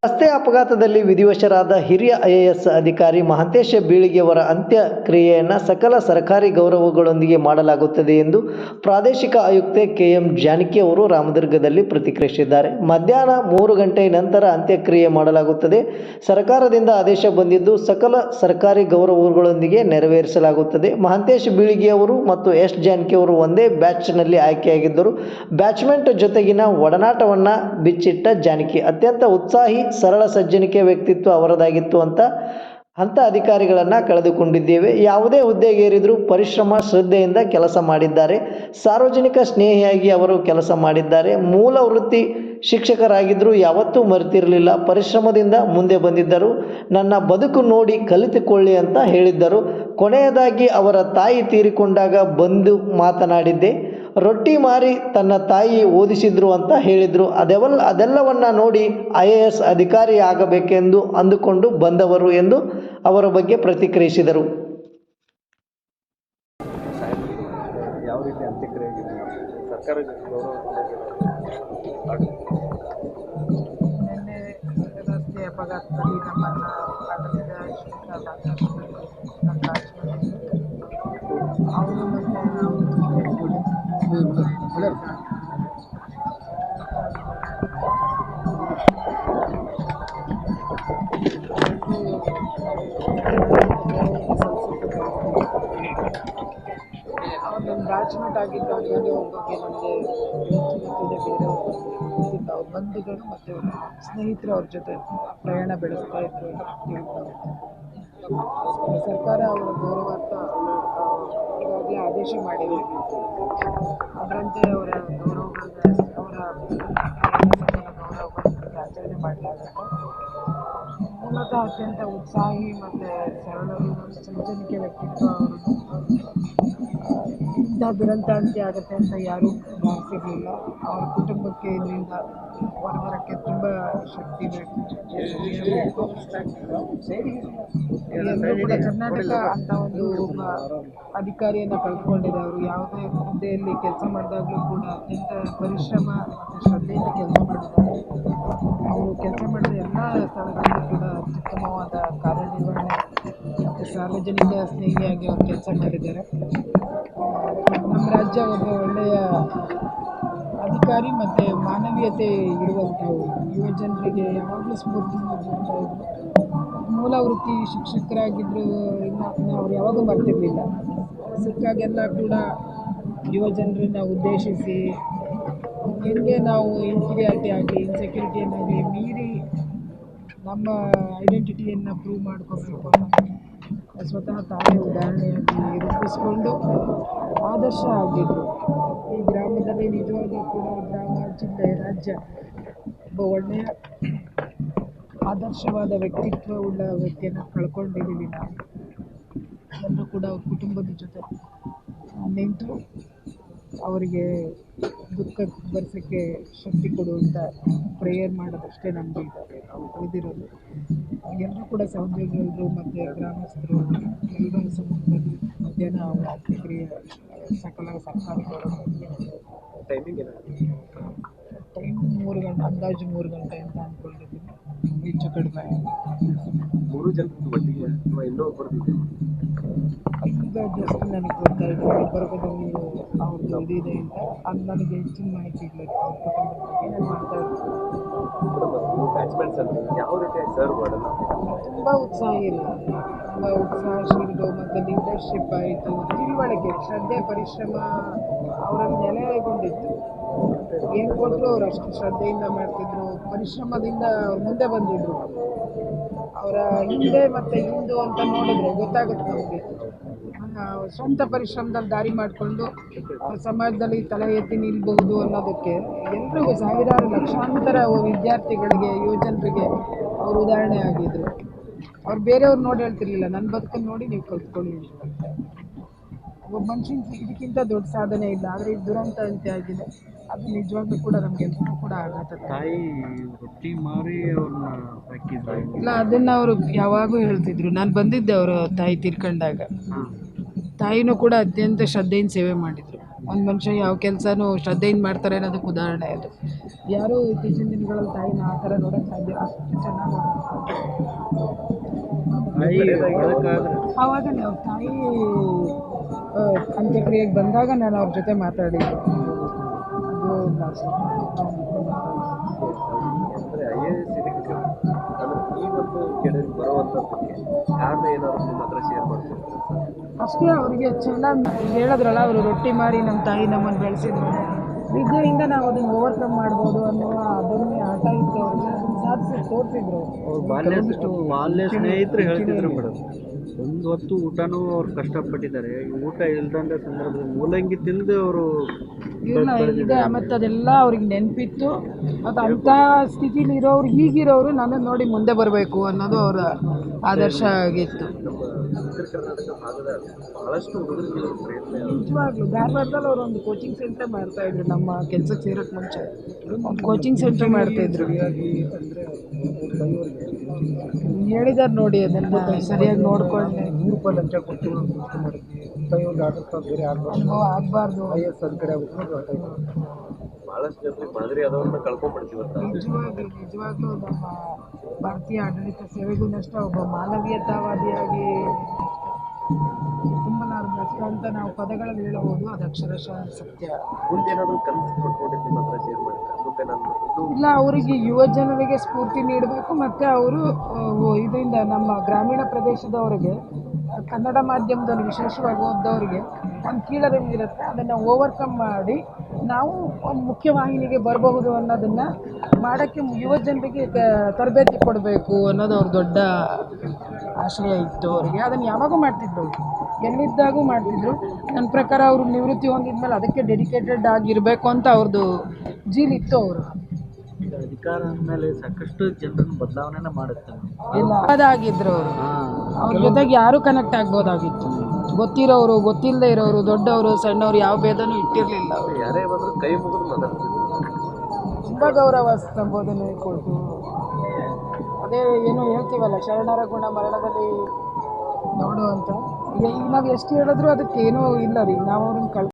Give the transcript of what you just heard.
ರಸ್ತೆ ಅಪಘಾತದಲ್ಲಿ ವಿಧಿವಶರಾದ ಹಿರಿಯ ಐಎಎಸ್ ಅಧಿಕಾರಿ ಮಹಾಂತೇಶ ಬೀಳಿಗೆಯವರ ಅಂತ್ಯಕ್ರಿಯೆಯನ್ನು ಸಕಲ ಸರ್ಕಾರಿ ಗೌರವಗಳೊಂದಿಗೆ ಮಾಡಲಾಗುತ್ತದೆ ಎಂದು ಪ್ರಾದೇಶಿಕ ಆಯುಕ್ತೆ ಕೆಎಂ ಜಾನಕಿ ಅವರು ರಾಮದುರ್ಗದಲ್ಲಿ ಪ್ರತಿಕ್ರಿಯಿಸಿದ್ದಾರೆ. ಮಧ್ಯಾಹ್ನ 3 ಗಂಟೆ ನಂತರ ಅಂತ್ಯಕ್ರಿಯೆ ಮಾಡಲಾಗುತ್ತದೆ. ಸರ್ಕಾರದಿಂದ ಆದೇಶ ಬಂದಿದ್ದು ಸಕಲ ಸರ್ಕಾರಿ ಗೌರವಗಳೊಂದಿಗೆ ನೆರವೇರಿಸಲಾಗುತ್ತದೆ. ಮಹಾಂತೇಶ ಬೀಳಿಗೆಯವರು ಮತ್ತು ಎಸ್ ಜಾನಕಿ ಅವರು ಒಂದೇ ಬ್ಯಾಚ್ನಲ್ಲಿ ಆಯ್ಕೆಯಾಗಿದ್ದರು. ಬ್ಯಾಚ್ಮೆಂಟ್ ಜೊತೆಗಿನ ಒಡನಾಟವನ್ನು ಬಿಚ್ಚಿಟ್ಟ ಜಾನಕಿ ಅತ್ಯಂತ ಉತ್ಸಾಹಿ, ಸರಳ ಸಜ್ಜನಿಕೆ ವ್ಯಕ್ತಿತ್ವ ಅವರದಾಗಿತ್ತು. ಅಂಥ ಅಧಿಕಾರಿಗಳನ್ನು ಕಳೆದುಕೊಂಡಿದ್ದೇವೆ. ಯಾವುದೇ ಹುದ್ದೆಗೇರಿದರೂ ಪರಿಶ್ರಮ, ಶ್ರದ್ಧೆಯಿಂದ ಕೆಲಸ ಮಾಡಿದ್ದಾರೆ. ಸಾರ್ವಜನಿಕ ಸ್ನೇಹಿಯಾಗಿ ಅವರು ಕೆಲಸ ಮಾಡಿದ್ದಾರೆ. ಮೂಲ ವೃತ್ತಿ ಶಿಕ್ಷಕರಾಗಿದ್ದರೂ ಯಾವತ್ತೂ ಮರೆತಿರಲಿಲ್ಲ. ಪರಿಶ್ರಮದಿಂದ ಮುಂದೆ ಬಂದಿದ್ದರು. ನನ್ನ ಬದುಕು ನೋಡಿ ಕಲಿತುಕೊಳ್ಳಿ ಅಂತ ಹೇಳಿದ್ದರು. ಕೊನೆಯದಾಗಿ ಅವರ ತಾಯಿ ತೀರಿಕೊಂಡಾಗ ಬಂದು ಮಾತನಾಡಿದ್ದೆ. ರೊಟ್ಟಿ ಮಾರಿ ತನ್ನ ತಾಯಿ ಓದಿಸಿದ್ರು ಅಂತ ಹೇಳಿದರು. ಅದೆಲ್ಲವನ್ನ ನೋಡಿ ಐಎಎಸ್ ಅಧಿಕಾರಿ ಆಗಬೇಕೆಂದು ಅಂದುಕೊಂಡು ಬಂದವರು ಎಂದು ಅವರ ಬಗ್ಗೆ ಪ್ರತಿಕ್ರಿಯಿಸಿದರು. ಯಾವ ರೀತಿ ಅಂತ್ಯಕ್ರಿಯೆ ಸರ್ಕಾರದ ನಿನ್ನೆ ರಸ್ತೆ ಅಪಘಾತದಲ್ಲಿ ನಮ್ಮನ್ನು ಅಗಲಿದ ಅವರು ನನ್ನ ಬ್ಯಾಚ್ಮೆಂಟ್ ಆಗಿದ್ದವರಿಗೆ ಅವ್ರ ಬಗ್ಗೆ ನನಗೆ ಗೊತ್ತಿದೆ. ಬೇರೆಯವರು ಅವ್ರ ಬಂಧುಗಳು ಮತ್ತು ಸ್ನೇಹಿತರು ಅವ್ರ ಜೊತೆ ಪ್ರಯಾಣ ಬೆಳೆಸ್ತಾ ಇದ್ರು ಅಂತ ತಿಳ್ಕೊಂಡು ಸರ್ಕಾರ ಅವರ ಗೌರವಾರ್ಥ ಈಗಾಗಲೇ ಆದೇಶ ಮಾಡಿದೆ. ಅದರಂತೆ ಅವರ ಗೌರವಗಳನ್ನು ಆಚರಣೆ ಮಾಡಲಾಗುತ್ತೆ. ಮೂಲತಃ ಅತ್ಯಂತ ಉತ್ಸಾಹಿ ಮತ್ತು ಸರಳರು, ಸಜ್ಜನಿಕೆ ವ್ಯಕ್ತಿತ್ವ ಅವರು. ಇಂಥ ದುರಂತ ಅಂತ್ಯ ಆಗುತ್ತೆ ಅಂತ ಯಾರೂ ಭಾವಿಸಿರಲಿಲ್ಲ. ಅವರ ಕುಟುಂಬಕ್ಕೆ ಇದರಿಂದ ಹೊರಬರೋಕ್ಕೆ ತುಂಬ ಶಕ್ತಿ ಬೇಕು. ಎಲ್ಲರೂ ಕೂಡ ಕರ್ನಾಟಕ ಅಂತ ಒಂದು ಒಬ್ಬ ಅಧಿಕಾರಿಯನ್ನು ಕಳ್ಕೊಂಡಿದೆ. ಅವರು ಯಾವುದೇ ಹುದ್ದೆಯಲ್ಲಿ ಕೆಲಸ ಮಾಡಿದಾಗಲೂ ಕೂಡ ಅತ್ಯಂತ ಪರಿಶ್ರಮ ಮತ್ತು ಶ್ರದ್ಧೆಯಿಂದ ಕೆಲಸ ಮಾಡಿದ್ದಾರೆ. ಅವರು ಕೆಲಸ ಮಾಡಿದ ಎಲ್ಲ ಸ್ಥಳಗಳಲ್ಲೂ ಕೂಡ ಅತ್ಯುತ್ತಮವಾದ ಕಾರ್ಯನಿರ್ವಹಣೆ ಮತ್ತು ಸಾರ್ವಜನಿಕ ಸ್ನೇಹಿಯಾಗಿ ಅವರು ಕೆಲಸ ಮಾಡಿದ್ದಾರೆ. ನಮ್ಮ ರಾಜ್ಯ ಒಬ್ಬ ಒಳ್ಳೆಯ ಅಧಿಕಾರಿ ಮತ್ತು ಮಾನವೀಯತೆ ಇರುವಂಥವರು. ಯುವ ಜನರಿಗೆ ಯಾವಾಗಲೂ ಸ್ಫೂರ್ತಿಯಿಂದ ಬರ್ತಾ ಇದ್ರು. ಮೂಲ ವೃತ್ತಿ ಶಿಕ್ಷಕರಾಗಿದ್ದರು. ಇನ್ನು ಅವ್ರು ಯಾವಾಗೂ ಬರ್ತಿರಲಿಲ್ಲ. ಸಿಕ್ಕಾಗೆಲ್ಲ ಕೂಡ ಯುವ ಜನರನ್ನ ಉದ್ದೇಶಿಸಿ ಹೆಂಗೆ ನಾವು ಇನ್ಫೀರಿಯಾರಿಟಿ ಆಗಲಿ, ಇನ್ಸೆಕ್ಯೂರಿಟಿಯನ್ನಾಗಲಿ ಮೀರಿ ನಮ್ಮ ಐಡೆಂಟಿಟಿಯನ್ನು ಪ್ರೂವ್ ಮಾಡ್ಕೋಬೇಕು ಅನ್ನೋದು ಸ್ವತಃ ತಾವೇ ಉದಾಹರಣೆಯಾಗಿ ರೂಪಿಸ್ಕೊಂಡು ಆದರ್ಶ ಆಗಿದ್ದರು. ಈ ಗ್ರಾಮದಲ್ಲಿ ನಿಜವಾಗ್ಲೂ ಕೂಡ ಗ್ರಾಮ, ಜಿಲ್ಲೆ, ರಾಜ್ಯ ಒಬ್ಬ ಒಳ್ಳೆಯ ಆದರ್ಶವಾದ ವ್ಯಕ್ತಿತ್ವವುಳ್ಳ ವ್ಯಕ್ತಿಯನ್ನು ಕಳ್ಕೊಂಡಿದ್ದೀವಿ ನಾವು. ಎಲ್ಲರೂ ಕೂಡ ಅವ್ರ ಕುಟುಂಬದ ಜೊತೆ ನಿಂತು ಅವರಿಗೆ ದುಃಖ ಭರಿಸೋಕ್ಕೆ ಶಕ್ತಿ ಕೊಡುವಂಥ ಪ್ರೇಯರ್ ಮಾಡೋದಷ್ಟೇ ನಮಗೆ ಉಳಿದಿರೋದು. ಎಲ್ಲರೂ ಕೂಡ ಸಹೋದ್ಯೋಗಿಗಳು ಮತ್ತು ಗ್ರಾಮಸ್ಥರು ಎಲ್ಲರ ಸಮ್ಮುಖದಲ್ಲಿ ಮಧ್ಯಾಹ್ನ ಅವರ ಅಂತ್ಯಕ್ರಿಯೆ ಸಕಲ ಸರ್ಕಾರಿ ಟೈಮ್ 3 ಗಂಟೆ, ಅಂದಾಜು 3 ಗಂಟೆ ಅಂತ ಅಂದ್ಕೊಂಡಿದ್ದೀನಿ. ಹೆಚ್ಚು ಕಡಿಮೆ 3 ಜನ ಒಟ್ಟಿಗೆ ಇನ್ನೂ ಬರ್ತಿದೆ. ಈಗ ಜಸ್ಟ್ ನನಗೆ ಗೊತ್ತಾಯಿತು ಗುಲ್ಬರ್ಗದಲ್ಲಿ ಅವ್ರದ್ದು ಇದಿದೆ ಅಂತ. ಅದು ನನಗೆ ಹೆಚ್ಚಿನ ಮಾಹಿತಿ ಇಲ್ಲ. ಅವ್ರ ಕುಟುಂಬದ ಬಗ್ಗೆ ನಾನು ಮಾತಾಡ್ತೀನಿ. ಯಾವ ರೀತಿ ಸರ್ವ್ ಮಾಡಲ್ಲ, ತುಂಬ ಉತ್ಸಾಹಿರು, ತುಂಬ ಉತ್ಸಾಹಶೀಲರು ಮತ್ತು ಲೀಡರ್ಶಿಪ್ ಆಯಿತು, ತಿಳುವಳಿಕೆ, ಶ್ರದ್ಧೆ, ಪರಿಶ್ರಮ ಅವರಲ್ಲಿ ನೆಲೆಗೊಂಡಿತ್ತು. ಏನು ಕೊಟ್ಟರು ಅವರು ಅಷ್ಟು ಶ್ರದ್ಧೆಯಿಂದ ಮಾಡ್ತಿದ್ರು, ಪರಿಶ್ರಮದಿಂದ ಮುಂದೆ ಬಂದಿದ್ರು. ಅವರ ಹಿಂದೆ ಮತ್ತು ಹಿಂದು ಅಂತ ನೋಡಿದ್ರೆ ಗೊತ್ತಾಗುತ್ತೆ ನಮಗೆ. ಸ್ವಂತ ಪರಿಶ್ರಮದಲ್ಲಿ ದಾರಿ ಮಾಡಿಕೊಂಡು ಸಮಾಜದಲ್ಲಿ ತಲೆ ಎತ್ತಿ ನಿಲ್ಬಹುದು ಅನ್ನೋದಕ್ಕೆ ಎಲ್ರಿಗೂ, ಸಾವಿರಾರು ಲಕ್ಷಾಂತರ ವಿದ್ಯಾರ್ಥಿಗಳಿಗೆ, ಯುವಜನರಿಗೆ ಅವರು ಉದಾಹರಣೆ ಆಗಿದ್ದರು. ಅವ್ರು ಬೇರೆಯವ್ರು ನೋಡಿ ಹೇಳ್ತಿರ್ಲಿಲ್ಲ, ನನ್ನ ಬದುಕನ್ನು ನೋಡಿ ನೀವು ಕಲ್ತ್ಕೊಳ್ಳಿ ಅಂತ. ಒಬ್ಬ ಮನುಷ್ಯನಿಗೆ ಇದಕ್ಕಿಂತ ದೊಡ್ಡ ಸಾಧನೆ ಇಲ್ಲ. ಆದರೆ ಇದು ದುರಂತ ಅಂತ್ಯ ಆಗಿದೆ. ಅದು ನಿಜವಾಗ್ಲೂ ಕೂಡ ನಮಗೆಲ್ಲರೂ ಕೂಡ ಆಘಾತ. ತಾಯಿ ರೊಟ್ಟಿ ಮಾರಿ ಅವ್ರನ್ನ ಸಾಕಿದ್ರು. ಇಲ್ಲ, ಅದನ್ನು ಅವರು ಯಾವಾಗೂ ಹೇಳ್ತಿದ್ರು. ನಾನು ಬಂದಿದ್ದೆ ಅವರ ತಾಯಿ ತೀರ್ಕೊಂಡಾಗ. ತಾಯಿನೂ ಕೂಡ ಅತ್ಯಂತ ಶ್ರದ್ಧೆಯಿಂದ ಸೇವೆ ಮಾಡಿದರು. ಒಂದು ಮನುಷ್ಯ ಯಾವ ಕೆಲಸನೂ ಶ್ರದ್ಧೆಯಿಂದ ಮಾಡ್ತಾರೆ ಅನ್ನೋದಕ್ಕೆ ಉದಾಹರಣೆ ಅದು. ಯಾರೂ ಇತ್ತೀಚಿನ ದಿನಗಳಲ್ಲಿ ತಾಯಿನ ಆ ಥರ ನೋಡೋಕ್ಕೆ ಸಾಧ್ಯ ಅಷ್ಟು ಚೆನ್ನಾಗಿ ಆವಾಗ ನಾವು ತಾಯಿ ಅಂತ್ಯಕ್ರಿಯೆಗೆ ಬಂದಾಗ ನಾನು ಅವ್ರ ಜೊತೆ ಮಾತಾಡಿದ್ದೆ. ಅಂದ್ರೆ IAS ಇದಕ್ಕೆ ಅಂದ್ರೆ ಈ ಒಂದು ಕೆಳಗೆ ಬರುವಂಥದ್ದಕ್ಕೆ ಕಾರಣ ಏನಾದ್ರು ನಿಮ್ಮ ಹತ್ರ ಶೇರ್ ಮಾಡ್ಕೊಡ್ತೀರಾ ಸರ್? ಅಷ್ಟೇ ಅವರಿಗೆ ಚೆನ್ನಾಗಿ ಹೇಳಿದ್ರಲ್ಲ, ಅವರು ರೊಟ್ಟಿ ಮಾರಿ ನಮ್ಮ ತಾಯಿ ನಮ್ಮನ್ನು ಬೆಳೆಸಿದ್ರು, ವಿದ್ಯೆಯಿಂದ ನಾವು ಅದನ್ನು ಓವರ್ಕಮ್ ಮಾಡ್ಬೋದು ಅನ್ನುವ ಅದನ್ನೇ ಆಟ ಇತ್ತು ಅವ್ರಿಗೆ, ಅದನ್ನು ಸಾಧಿಸಿ ತೋರಿಸಿದ್ರು. ಬಾಲ್ಯ ಸ್ನೇಹಿತರು ಹೇಳ್ತಿದ್ರು ಮೇಡಮ್, ಒಂದು ಹೊತ್ತು ಊಟನೂ ಅವ್ರು ಕಷ್ಟಪಟ್ಟಿದ್ದಾರೆ. ಊಟ ಇಲ್ದಂಥ ಸಂದರ್ಭದಲ್ಲಿ ಮೂಲಂಗಿ ತಿಂದು ಅವರು ಇಲ್ಲ ಇದೆ, ಮತ್ತು ಅದೆಲ್ಲ ಅವ್ರಿಗೆ ನೆನಪಿತ್ತು. ಮತ್ತು ಅಂಥ ಸ್ಥಿತಿಲಿ ಇರೋರು ಈಗಿರೋರು ನನ್ನನ್ನು ನೋಡಿ ಮುಂದೆ ಬರಬೇಕು ಅನ್ನೋದು ಅವರ ಆದರ್ಶ ಆಗಿತ್ತು. ಉತ್ತರ ಕರ್ನಾಟಕ ಭಾಗದ ಬಹಳಷ್ಟು ಹುಡುಗರಿಗೆ ಪ್ರಯತ್ನ ನಿಜವಾಗ್ಲೂ ಧಾರವಾಡದಲ್ಲಿ ಅವರು ಒಂದು ಕೋಚಿಂಗ್ ಸೆಂಟರ್ ಮಾಡ್ತಾಯಿದ್ರು. ನಮ್ಮ ಕೆಲಸಕ್ಕೆ ಸೇರೋಕ್ಕೆ ಮುಂಚೆ ಒಂದು ಕೋಚಿಂಗ್ ಸೆಂಟರ್ ಮಾಡ್ತಾಯಿದ್ರು. ಹೇಳಿದಾರೆ ನೋಡಿ, ಅದನ್ನು ಸರಿಯಾಗಿ ನೋಡ್ಕೊಂಡು ₹100 ಲಂಚ ಕೊಟ್ಟು ಮಾಡಿದ್ವಿ. ಅನುಭವ ಆಗಬಾರ್ದು. ಬಹಳಷ್ಟು ಜನರಿಗೆ ಮಾದರಿ ಆದವ್ರನ್ನ ಕಳ್ಕೊಂಡ್ಬಿಡ್ತೀವಿ. ನಿಜವಾಗ್ಲೂ ನಮ್ಮ ಭಾರತೀಯ ಆಡಳಿತ ಸೇವೆಗೂ ನಷ್ಟ, ಒಬ್ಬ ಮಾನವೀಯತಾವಾದಿಯಾಗಿ ತುಂಬಲಾರದಷ್ಟ ಅಂತ ನಾವು ಪದಗಳಲ್ಲಿ ಹೇಳ್ಬೋದು. ಅದು ಅಕ್ಷರಶಃ ಸತ್ಯ. ಮುಂದೇನಾದ್ರೂ ಕನಸು ಕೊಟ್ಕೊಂಡಿದ್ದು ನಿಮ್ಮ ಹತ್ರ ಶೇರ್ ಮಾಡಿದ್ರೆ ಮುಂದೆ ನಾನು ಇಲ್ಲ, ಅವರಿಗೆ ಯುವ ಜನರಿಗೆ ಸ್ಫೂರ್ತಿ ನೀಡಬೇಕು, ಮತ್ತು ಅವರು ಇದರಿಂದ ನಮ್ಮ ಗ್ರಾಮೀಣ ಪ್ರದೇಶದವರಿಗೆ, ಕನ್ನಡ ಮಾಧ್ಯಮದಲ್ಲಿ ವಿಶೇಷವಾಗಿ ಓದ್ದವರಿಗೆ ಒಂದು ಕೀಳರಿವಿರುತ್ತೆ, ಅದನ್ನು ಓವರ್ಕಮ್ ಮಾಡಿ ನಾವು ಒಂದು ಮುಖ್ಯವಾಹಿನಿಗೆ ಬರಬಹುದು ಅನ್ನೋದನ್ನು ಮಾಡೋಕ್ಕೆ ಯುವ ಜನರಿಗೆ ತರಬೇತಿ ಕೊಡಬೇಕು ಅನ್ನೋದು ಅವ್ರ ದೊಡ್ಡ ಆಶಯ ಇತ್ತು ಅವರಿಗೆ. ಅದನ್ನು ಯಾವಾಗೂ ಮಾಡ್ತಿದ್ರು, ಎಲ್ಲಿದ್ದಾಗೂ ಮಾಡ್ತಿದ್ರು. ನನ್ನ ಪ್ರಕಾರ ಅವರು ನಿವೃತ್ತಿ ಹೊಂದಿದ್ಮೇಲೆ ಅದಕ್ಕೆ ಡೆಡಿಕೇಟೆಡ್ ಆಗಿರಬೇಕು ಅಂತ ಅವ್ರದ್ದು ಜೀಲಿತ್ತು. ಅವರು ಅಧಿಕಾರ ಅಂದಮೇಲೆ ಸಾಕಷ್ಟು ಜನರನ್ನು ಬದಲಾವಣೆನ ಮಾಡುತ್ತೆ. ಇಲ್ಲ ಅದಾಗಿದ್ರು ಅವರು, ಅವ್ರ ಜೊತೆಗೆ ಯಾರೂ ಕನೆಕ್ಟ್ ಆಗ್ಬೋದಾಗಿತ್ತು. ಗೊತ್ತಿರೋರು, ಗೊತ್ತಿಲ್ಲದೆ ಇರೋರು, ದೊಡ್ಡವರು, ಸಣ್ಣವರು, ಯಾವ ಭೇದನೂ ಇಟ್ಟಿರಲಿಲ್ಲ ಅವರು. ಯಾರೇ ಬಂದರೂ ಕೈ ಮುಗಿದು ಮಾತಾಡ್ತಿದ್ರು. ತುಂಬ ಗೌರವ ಸಂಬೋಧನೆ ಕೊಟ್ಟು, ಅದೇ ಏನೋ ಹೇಳ್ತೀವಲ್ಲ, ಶರಣರ ಗುಣ ಮರಣದಲ್ಲಿ ನೋಡು ಅಂತ. ಈಗ ನಾವು ಎಷ್ಟು ಹೇಳಿದ್ರು ಅದಕ್ಕೇನೂ ಇಲ್ಲ ರೀ, ನಾವು ಅವ್ರನ್ನ